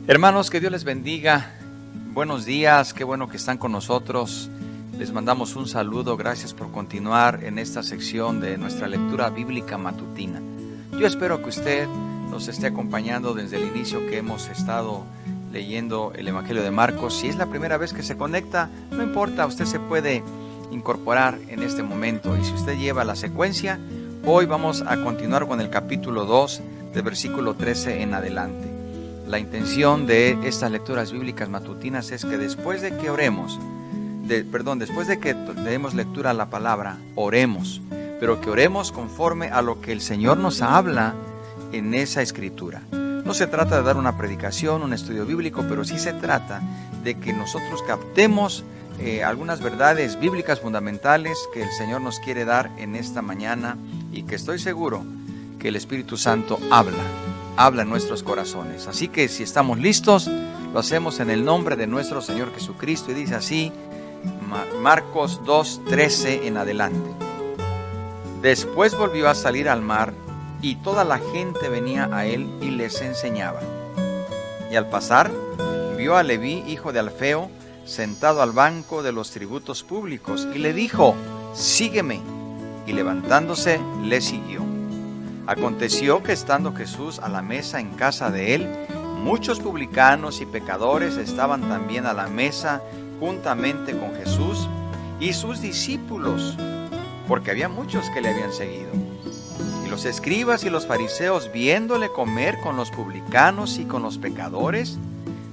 Hermanos, que Dios les bendiga. Buenos días, qué bueno que están con nosotros. Les mandamos un saludo, gracias por continuar en esta sección de nuestra lectura bíblica matutina. Yo espero que usted nos esté acompañando desde el inicio que hemos estado leyendo el Evangelio de Marcos. Si es la primera vez que se conecta, no importa, usted se puede incorporar en este momento. Y si usted lleva la secuencia, hoy vamos a continuar con el capítulo 2, del versículo 13 en adelante. La intención de estas lecturas bíblicas matutinas es que después de que después de que demos lectura a la palabra, oremos, pero que oremos conforme a lo que el Señor nos habla en esa escritura. No se trata de dar una predicación, un estudio bíblico, pero sí se trata de que nosotros captemos algunas verdades bíblicas fundamentales que el Señor nos quiere dar en esta mañana y que estoy seguro que el Espíritu Santo habla en nuestros corazones. Así que si estamos listos, lo hacemos en el nombre de nuestro Señor Jesucristo. Y dice así, Marcos 2:13 en adelante. Después volvió a salir al mar, y toda la gente venía a él y les enseñaba. Y al pasar, vio a Leví, hijo de Alfeo, sentado al banco de los tributos públicos, y le dijo, sígueme. Y levantándose, le siguió. Aconteció que estando Jesús a la mesa en casa de él, muchos publicanos y pecadores estaban también a la mesa juntamente con Jesús y sus discípulos, porque había muchos que le habían seguido. Y los escribas y los fariseos, viéndole comer con los publicanos y con los pecadores,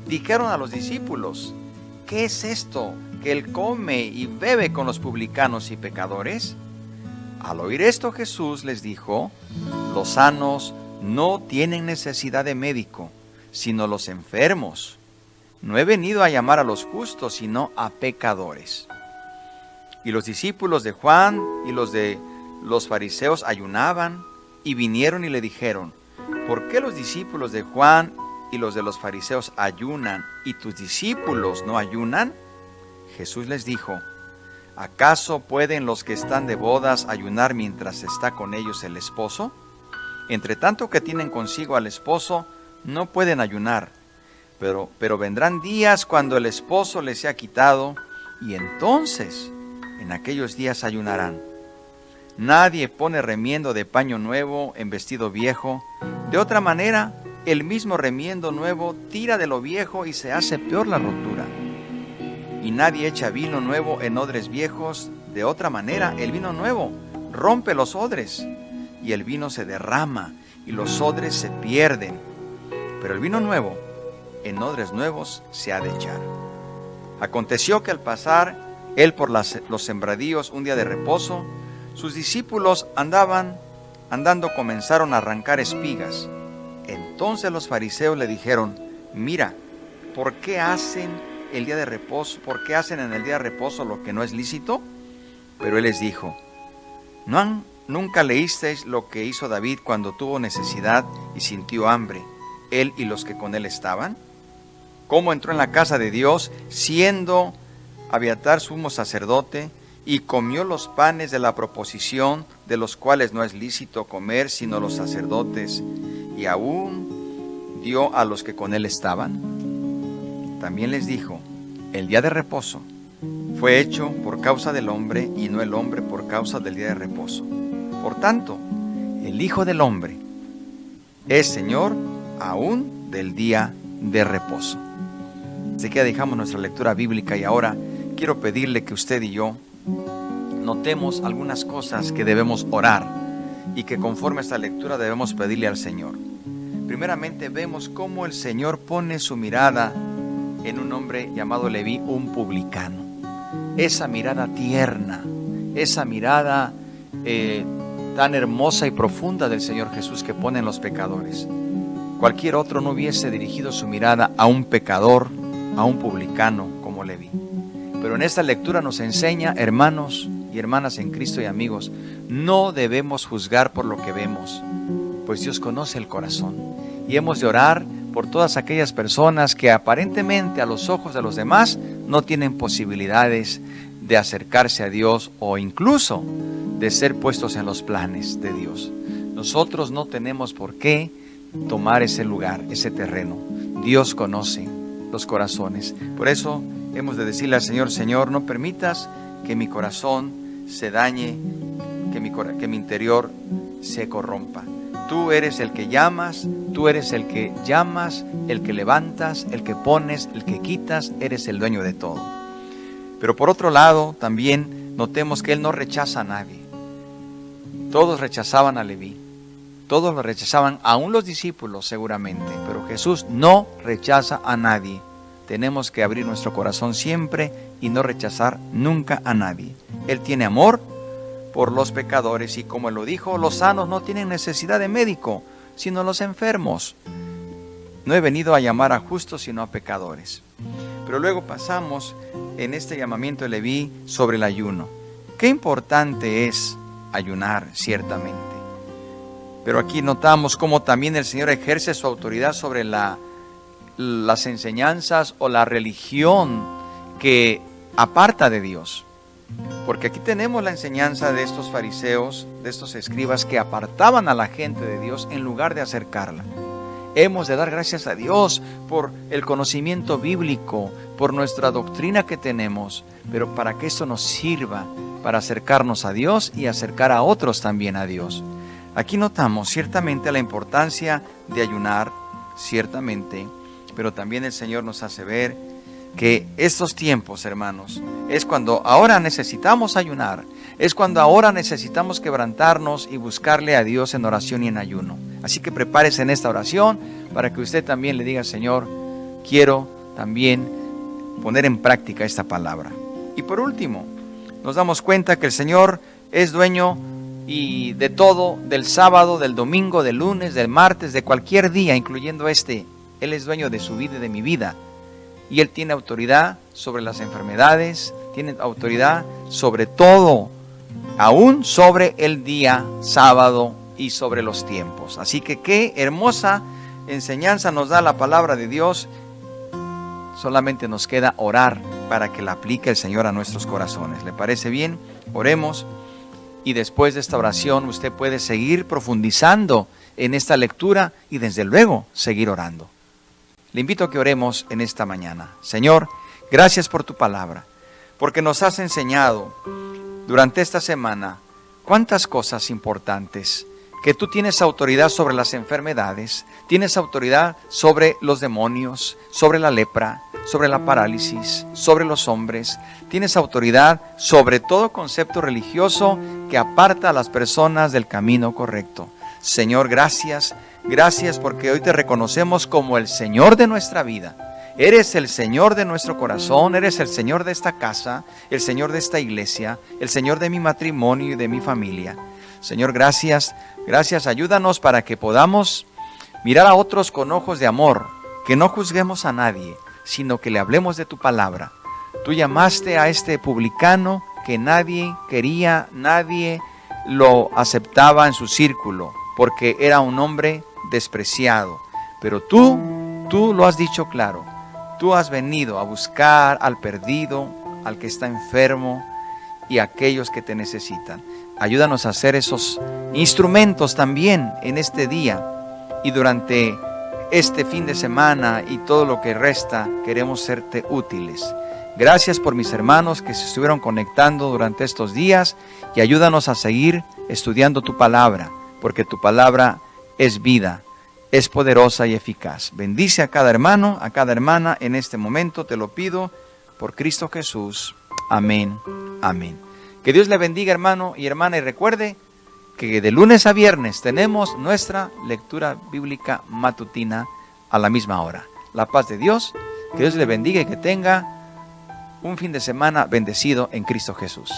dijeron a los discípulos, ¿qué es esto que él come y bebe con los publicanos y pecadores? Al oír esto, Jesús les dijo, los sanos no tienen necesidad de médico, sino los enfermos. No he venido a llamar a los justos, sino a pecadores. Y los discípulos de Juan y los de los fariseos ayunaban, y vinieron y le dijeron, ¿por qué los discípulos de Juan y los de los fariseos ayunan, y tus discípulos no ayunan? Jesús les dijo, ¿acaso pueden los que están de bodas ayunar mientras está con ellos el esposo? Entre tanto que tienen consigo al esposo, no pueden ayunar, pero vendrán días cuando el esposo les sea quitado, y entonces, en aquellos días ayunarán. Nadie pone remiendo de paño nuevo en vestido viejo, de otra manera, el mismo remiendo nuevo tira de lo viejo y se hace peor la rotura. Y nadie echa vino nuevo en odres viejos, de otra manera, el vino nuevo rompe los odres, y el vino se derrama, y los odres se pierden. Pero el vino nuevo, en odres nuevos, se ha de echar. Aconteció que al pasar él por los sembradíos un día de reposo, sus discípulos andando comenzaron a arrancar espigas. Entonces los fariseos le dijeron, mira, ¿por qué hacen en el día de reposo lo que no es lícito? Pero él les dijo, ¿nunca leísteis lo que hizo David cuando tuvo necesidad y sintió hambre, él y los que con él estaban? ¿Cómo entró en la casa de Dios, siendo Abiatar sumo sacerdote, y comió los panes de la proposición, de los cuales no es lícito comer sino los sacerdotes, y aún dio a los que con él estaban? También les dijo, el día de reposo fue hecho por causa del hombre, y no el hombre por causa del día de reposo. Por tanto, el Hijo del Hombre es Señor aún del día de reposo. Así que dejamos nuestra lectura bíblica y ahora quiero pedirle que usted y yo notemos algunas cosas que debemos orar y que conforme a esta lectura debemos pedirle al Señor. Primeramente vemos cómo el Señor pone su mirada en un hombre llamado Leví, un publicano. Esa mirada tierna, esa mirada tan hermosa y profunda del Señor Jesús que pone en los pecadores. Cualquier otro no hubiese dirigido su mirada a un pecador, a un publicano como Leví. Pero en esta lectura nos enseña, hermanos y hermanas en Cristo y amigos, no debemos juzgar por lo que vemos, pues Dios conoce el corazón. Y hemos de orar por todas aquellas personas que aparentemente a los ojos de los demás no tienen posibilidades de acercarse a Dios o incluso de ser puestos en los planes de Dios. Nosotros no tenemos por qué tomar ese lugar, ese terreno. Dios conoce los corazones. Por eso hemos de decirle al Señor: Señor, no permitas que mi corazón se dañe, que mi interior se corrompa. Tú eres el que llamas, tú eres el que llamas, el que levantas, el que pones, el que quitas, eres el dueño de todo. Pero por otro lado, también notemos que Él no rechaza a nadie. Todos rechazaban a Leví, todos lo rechazaban, aún los discípulos seguramente, pero Jesús no rechaza a nadie. Tenemos que abrir nuestro corazón siempre y no rechazar nunca a nadie. Él tiene amor por los pecadores y, como Él lo dijo, los sanos no tienen necesidad de médico, sino los enfermos. No he venido a llamar a justos, sino a pecadores. Pero luego pasamos en este llamamiento de Leví sobre el ayuno. Qué importante es ayunar, ciertamente. Pero aquí notamos cómo también el Señor ejerce su autoridad sobre las enseñanzas o la religión que aparta de Dios. Porque aquí tenemos la enseñanza de estos fariseos, de estos escribas que apartaban a la gente de Dios en lugar de acercarla. Hemos de dar gracias a Dios por el conocimiento bíblico, por nuestra doctrina que tenemos, pero para que esto nos sirva para acercarnos a Dios y acercar a otros también a Dios. Aquí notamos ciertamente la importancia de ayunar, ciertamente, pero también el Señor nos hace ver que estos tiempos, hermanos, es cuando ahora necesitamos ayunar, es cuando ahora necesitamos quebrantarnos y buscarle a Dios en oración y en ayuno. Así que prepárese en esta oración para que usted también le diga: Señor, quiero también poner en práctica esta palabra. Y por último, nos damos cuenta que el Señor es dueño y de todo, del sábado, del domingo, del lunes, del martes, de cualquier día, incluyendo este. Él es dueño de su vida y de mi vida. Y Él tiene autoridad sobre las enfermedades, tiene autoridad sobre todo, aún sobre el día sábado y sobre los tiempos. Así que qué hermosa enseñanza nos da la palabra de Dios. Solamente nos queda orar para que la aplique el Señor a nuestros corazones. ¿Le parece bien? Oremos. Y después de esta oración usted puede seguir profundizando en esta lectura y desde luego seguir orando. Le invito a que oremos en esta mañana. Señor, gracias por tu palabra, porque nos has enseñado durante esta semana cuántas cosas importantes, que tú tienes autoridad sobre las enfermedades, tienes autoridad sobre los demonios, sobre la lepra, sobre la parálisis, sobre los hombres, tienes autoridad sobre todo concepto religioso que aparta a las personas del camino correcto. Señor, gracias porque hoy te reconocemos como el Señor de nuestra vida. Eres el Señor de nuestro corazón, eres el Señor de esta casa, el Señor de esta iglesia, el Señor de mi matrimonio y de mi familia. Señor, gracias, ayúdanos para que podamos mirar a otros con ojos de amor, que no juzguemos a nadie, sino que le hablemos de tu palabra. Tú llamaste a este publicano que nadie quería, nadie lo aceptaba en su círculo, porque era un hombre despreciado. Pero tú lo has dicho claro. Tú has venido a buscar al perdido, al que está enfermo y a aquellos que te necesitan. Ayúdanos a hacer esos instrumentos también en este día y durante este fin de semana y todo lo que resta. Queremos serte útiles. Gracias por mis hermanos que se estuvieron conectando durante estos días y ayúdanos a seguir estudiando tu palabra, porque tu palabra es vida, es poderosa y eficaz. Bendice a cada hermano, a cada hermana en este momento, te lo pido por Cristo Jesús. Amén, amén. Que Dios le bendiga, hermano y hermana, y recuerde que de lunes a viernes tenemos nuestra lectura bíblica matutina a la misma hora. La paz de Dios, que Dios le bendiga y que tenga un fin de semana bendecido en Cristo Jesús.